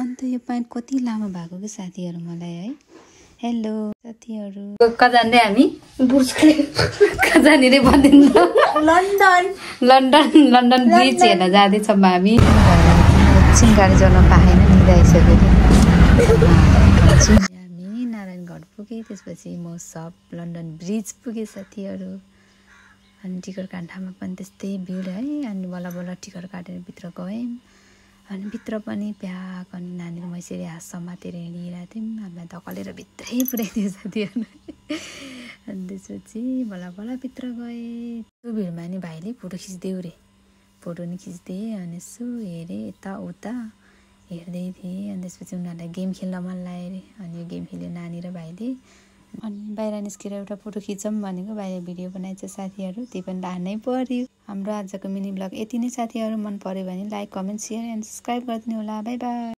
अन्त यो प्यान्ट कति लामो भएको कि साथीहरु मलाई है। हेलो साथीहरु, कहाँ जाने हामी? कहाँ जाने रे भन्दिन त? लन्डन ब्रिज हेर्न जाँदैछौँ हामी। एकछिन गाडी चढ्न पाएन, निदाइसक्यो हामी नारायणगढ पुगे, त्यसपछि म सब लन्डन ब्रिज पुगे साथीहरु। अनि टिकट काट्ने ठाउँमा पनि त्यस्तै भिड है। अनि बल्ल टिकट काटेर भित्र गयौँ। अनि भित्र पनि प्याक, अनि नानीको मैले हात समातेर हिँडिरहेको थियौँ। हामीलाई धकलेर भित्रै पुर्याइदियो साथीहरु। अनि त्यसपछि बल्ल भित्र गएँ। त्यो भिडमा नि भाइले फोटो खिच्देऊ रे, फोटो नि खिच्दै। अनि यसो हेरेँ यताउता हेर्दै थिएँ। अनि त्यसपछि उनीहरूलाई गेम खेल्न मन लाग्यो अरे। अनि यो गेम खेल्यो नानी र भाइले। अनि बाहिर निस्केर एउटा फोटो खिचौँ भनेको बाहिर भिडियो बनाइन्छ साथीहरु, त्यही पनि लानै पर्यो। हाम्रो आजको मिनी ब्लग यति नै साथीहरु। मन पर्यो भने like, comment, share and subscribe गरिदिनु होला। Bye bye.